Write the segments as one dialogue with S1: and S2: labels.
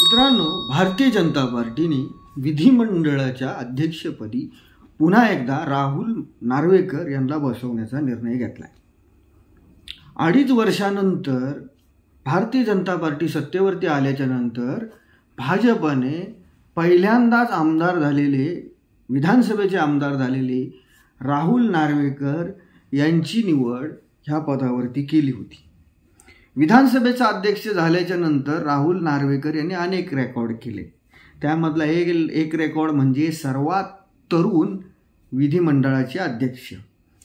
S1: मित्रांनो, भारतीय जनता पार्टीने विधिमंडळाच्या अध्यक्षपदी पुन्हा एकदा राहुल नार्वेकर यांना बसवण्याचा निर्णय घेतलाय। 2.5 वर्षानंतर भारतीय जनता पार्टी सत्तेवरती आल्याच्या नंतर भाजपने पहिल्यांदाच विधानसभेचे आमदार झालेले राहुल नार्वेकर यांची निवड ह्या पदावरती केली होती। विधानसभेचा अध्यक्ष झाल्याच्या नंतर राहुल नार्वेकर यांनी अनेक रेकॉर्ड केले। त्यामधला एक रेकॉर्ड म्हणजे सर्वात तरुण विधिमंडळाचे अध्यक्ष।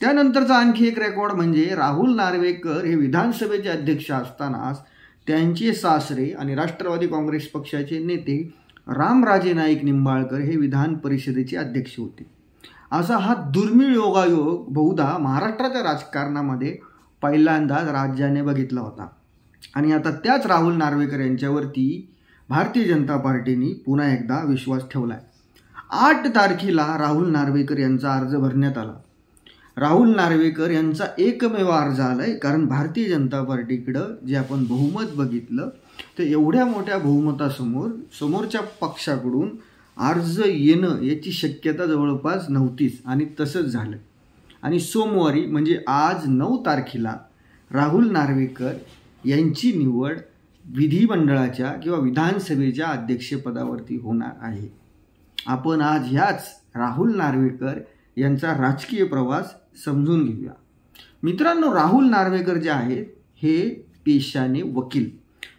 S1: त्यानंतरचा आणखी एक रेकॉर्ड म्हणजे राहुल नार्वेकर हे विधानसभेचे अध्यक्ष असतानाच त्यांचे सासरे आणि राष्ट्रवादी काँग्रेस पक्षाचे नेते रामराजे नाईक निंबाळकर हे विधान परिषदेचे अध्यक्ष होते। असा हा दुर्मिळ योगायोग बहुधा महाराष्ट्राच्या राजकारणामध्ये पहिल्यांदाच राज्याने बघितला होता। आणि आता त्याच राहुल नार्वेकर यांच्यावरती भारतीय जनता पार्टीने पुन्हा एकदा विश्वास ठेवलाय। 8 तारखेला राहुल नार्वेकर यांचा अर्ज भरण्यात आला। राहुल नार्वेकर यांचा एकमेव अर्ज आलाय, कारण भारतीय जनता पार्टीकडं जे आपण बहुमत बघितलं तर एवढ्या मोठ्या बहुमतासमोर समोरच्या पक्षाकडून अर्ज येणं याची शक्यता जवळपास नव्हतीच, आणि तसंच झालं। आणि सोमवारी म्हणजे आज 9 तारखेला राहुल नार्वेकर यांची निवड विधिमंडळाच्या किंवा विधानसभेच्या अध्यक्षपदावरती होणार आहे। आपण आज ह्याच राहुल नार्वेकर यांचा राजकीय प्रवास समजून घेऊया। मित्रांनो, राहुल नार्वेकर जे आहेत हे पेशाने वकील।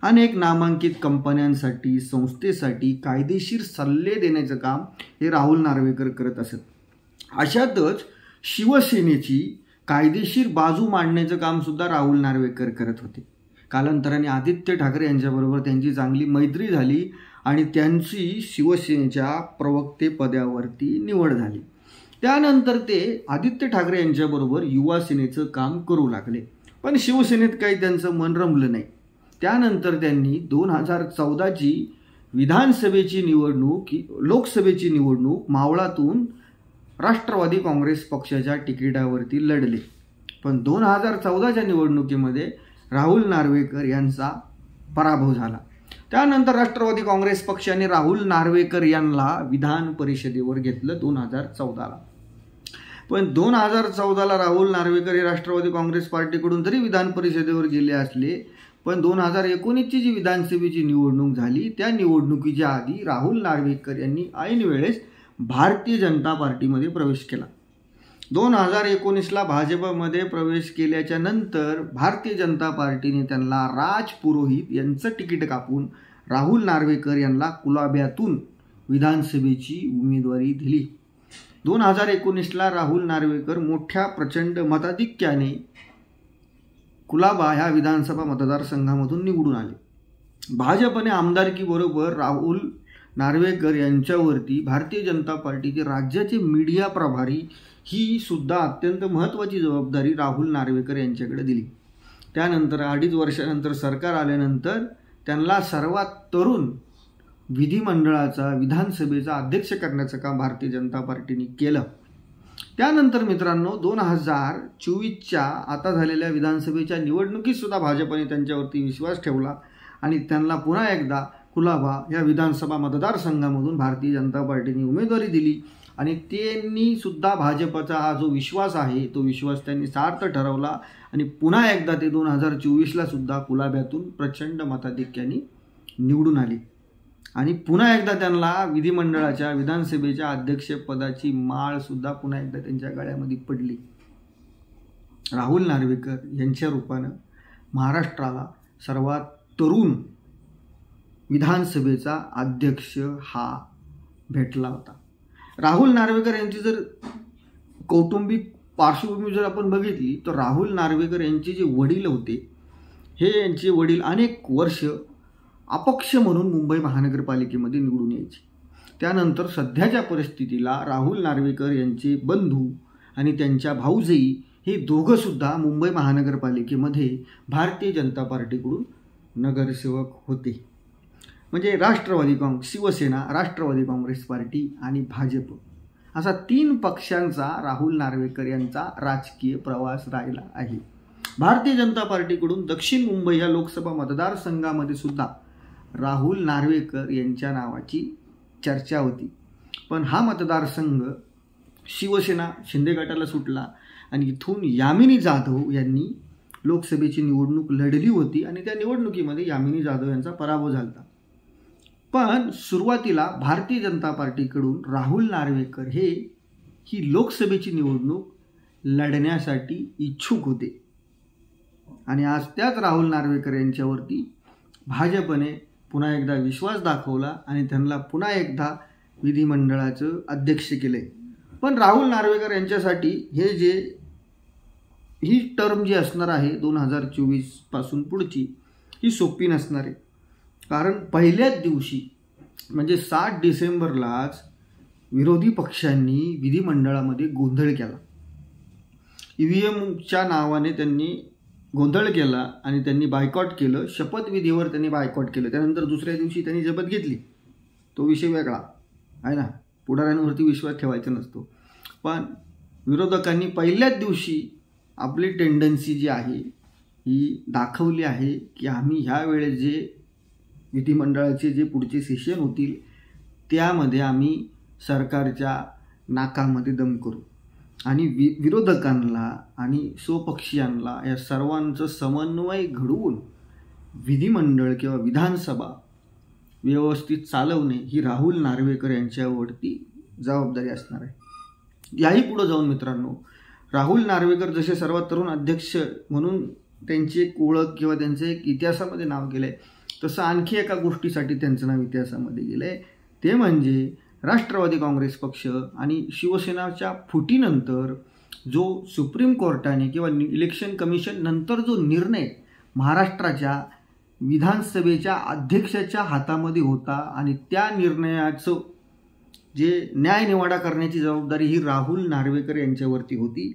S1: अनेक नामांकित कंपन्यांसाठी, संस्थेसाठी कायदेशीर सल्ले देण्याचं काम हे राहुल नार्वेकर करत असत। अशातच शिवसेनेची कायदेशीर बाजू मांडण्याचं काम सुद्धा राहुल नार्वेकर करत होते। कालांतराने आदित्य ठाकरे यांच्याबरोबर त्यांची चांगली मैत्री झाली आणि त्यांची शिवसेनेच्या प्रवक्ते पदावरती निवड झाली। त्यानंतर ते आदित्य ठाकरे यांच्याबरोबर युवा सेनेचं काम करू लागले, पण शिवसेनेत काही त्यांचं मन रमलं नाही। त्यानंतर त्यांनी 2014ची विधानसभेची निवडणूक, लोकसभेची निवडणूक मावळातून राष्ट्रवादी काँग्रेस पक्षाच्या तिकिटावरती लढले, पण 2014च्या निवडणुकीमध्ये राहुल नार्वेकर यांचा पराभव झाला। त्यानंतर राष्ट्रवादी काँग्रेस पक्षाने राहुल नार्वेकर यांना विधान परिषदेवर घेतलं 2014ला। पण 2014ला राहुल नार्वेकर हे राष्ट्रवादी काँग्रेस पार्टीकडून जरी विधान परिषदेवर गेले असले, पण 2019ची जी विधानसभेची निवडणूक झाली त्या निवडणुकीच्या आधी राहुल नार्वेकर यांनी ऐन वेळेस भारतीय जनता पार्टीमध्ये प्रवेश केला। 2019ला भाजपमध्ये प्रवेश केल्याच्या नंतर भारतीय जनता पार्टीने त्यांना राज पुरोहित यांचं तिकीट कापून राहुल नार्वेकर यांना कुलाब्यातून विधानसभेची उमेदवारी दिली। 2019ला राहुल नार्वेकर मोठ्या प्रचंड मताधिक्याने कुलाबा ह्या विधानसभा मतदारसंघामधून निवडून आले। भाजपने आमदारकीबरोबर राहुल नार्वेकर यांच्यावरती भारतीय जनता पार्टीचे राज्याचे मीडिया प्रभारी ही सुद्धा अत्यंत महत्त्वाची जबाबदारी राहुल नार्वेकर यांच्याकडे दिली। त्यानंतर 2.5 वर्षानंतर सरकार आल्यानंतर त्यांना सर्वात तरुण विधिमंडळाचा, विधानसभेचा अध्यक्ष करण्याचं काम भारतीय जनता पार्टीने केलं। त्यानंतर मित्रांनो, 2024च्या आता झालेल्या विधानसभेच्या निवडणुकीत सुद्धा भाजपने त्यांच्यावरती विश्वास ठेवला आणि त्यांना पुन्हा एकदा कुलाबा या विधानसभा मतदारसंघामधून भारतीय जनता पार्टीने उमेदवारी दिली। आणि त्यांनी सुद्धा भाजपचा हा जो विश्वास आहे तो विश्वास त्यांनी सार्थ ठरवला आणि पुन्हा एकदा ते 2024ला सुद्धा कुलाब्यातून प्रचंड मताधिक्याने निवडून आले आणि पुन्हा एकदा त्यांना विधिमंडळाच्या, विधानसभेच्या अध्यक्षपदाची माळ सुद्धा पुन्हा एकदा त्यांच्या गळ्यामध्ये पडली। राहुल नार्वेकर यांच्या रूपानं महाराष्ट्राला सर्वात तरुण विधानसभेचा अध्यक्ष हा भेटला होता। राहुल नार्वेकर यांची जर कौटुंबिक पार्श्वभूमी जर आपण बघितली तर राहुल नार्वेकर यांचे जे वडील होते हे यांचे वडील अनेक वर्ष अपक्ष म्हणून मुंबई महानगरपालिकेमध्ये निवडून यायचे। त्यानंतर सध्याच्या परिस्थितीला राहुल नार्वेकर यांचे बंधू आणि त्यांच्या भाऊजाई हे दोघं सुद्धा मुंबई महानगरपालिकेमध्ये भारतीय जनता पार्टीकडून नगरसेवक होते। म्हणजे शिवसेना, राष्ट्रवादी काँग्रेस पार्टी आणि भाजप असा 3 पक्षांचा राहुल नार्वेकर यांचा राजकीय प्रवास राहिला आहे। भारतीय जनता पार्टीकडून दक्षिण मुंबई या लोकसभा मतदारसंघामध्ये सुद्धा राहुल नार्वेकर यांच्या नावाची चर्चा होती. पण हा मतदारसंघ शिवसेना शिंदे गटाला सुटला आणि इथून यामिनी जाधव यांनी लोकसभेची निवडणूक लढली होती आणि त्या निवडणुकीमध्ये यामिनी जाधव यांचा पराभव झाला. पण सुरुवातीला भारतीय जनता पार्टीकडून राहुल नार्वेकर ही लोकसभेची निवडणूक लढण्यासाठी इच्छुक होते आणि आज त्याच राहुल नार्वेकर यांच्यावरती भाजपने पुन्हा एकदा विश्वास दाखवला आणि त्यांना पुन्हा एकदा विधिमंडळाचं अध्यक्ष केले. पण राहुल नार्वेकर यांच्यासाठी ही टर्म जी असणार आहे 2024 पासून पुढची ही सोपी नसणार आहे. कारण पहिल्याच दिवशी म्हणजे 7 डिसेंबरलाच विरोधी पक्षांनी विधिमंडळामध्ये गोंधळ केला. EVMच्या नावाने त्यांनी गोंधळ केला आणि त्यांनी बायकॉट केलं. शपथविधीवर त्यांनी बायकॉट केलं. त्यानंतर दुसऱ्या दिवशी त्यांनी शपथ घेतली. तो विषय वेगळा आहे ना, पुढाऱ्यांवरती विश्वास ठेवायचा नसतो. पण विरोधकांनी पहिल्याच दिवशी आपली टेंडन्सी जी आहे ही दाखवली आहे की आम्ही ह्या वेळेस जे विधिमंडळाचे जे पुढचे सेशन होतील त्यामध्ये आम्ही सरकारच्या नाकामध्ये दम करू आणि विरोधकांना आणि स्वपक्षीयांना या सर्वांचं समन्वय घडवून विधिमंडळ किंवा विधानसभा व्यवस्थित चालवणे ही राहुल नार्वेकर यांच्यावरती जबाबदारी असणार आहे. याही पुढे जाऊन मित्रांनो, राहुल नार्वेकर जसे सर्वात तरुण अध्यक्ष म्हणून त्यांची एक ओळख किंवा त्यांचं एक इतिहासामध्ये नाव गेलं आहे, तसं आणखी एका गोष्टीसाठी त्यांचं नाव इतिहासामध्ये गेलं आहे. ते म्हणजे राष्ट्रवादी काँग्रेस पक्ष आणि शिवसेनाच्या फुटीनंतर जो सुप्रीम कोर्टाने किंवा इलेक्शन कमिशन नंतर जो निर्णय महाराष्ट्राच्या विधानसभेच्या अध्यक्षाच्या हातामध्ये होता आणि त्या निर्णयाचं जे न्यायनिवाडा करण्याची जबाबदारी ही राहुल नार्वेकर यांच्यावरती होती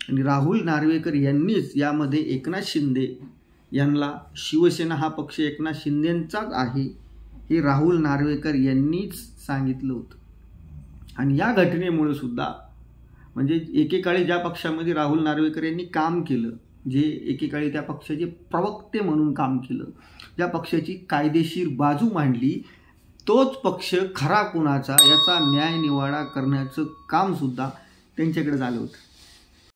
S1: आणि राहुल नार्वेकर यांनीच यामध्ये एकनाथ शिंदे यांना, शिवसेना हा पक्ष एकनाथ शिंदेंचाच आहे हे राहुल नार्वेकर यांनीच सांगितलं होतं. आणि या घटनेमुळे सुद्धा म्हणजे एकेकाळी ज्या पक्षामध्ये राहुल नार्वेकर यांनी काम केलं, जे एकेकाळी त्या पक्षाचे प्रवक्ते म्हणून काम केलं, ज्या पक्षाची कायदेशीर बाजू मांडली, तोच पक्ष खरा कुणाचा याचा न्यायनिवाडा करण्याचं कामसुद्धा त्यांच्याकडे झालं होतं.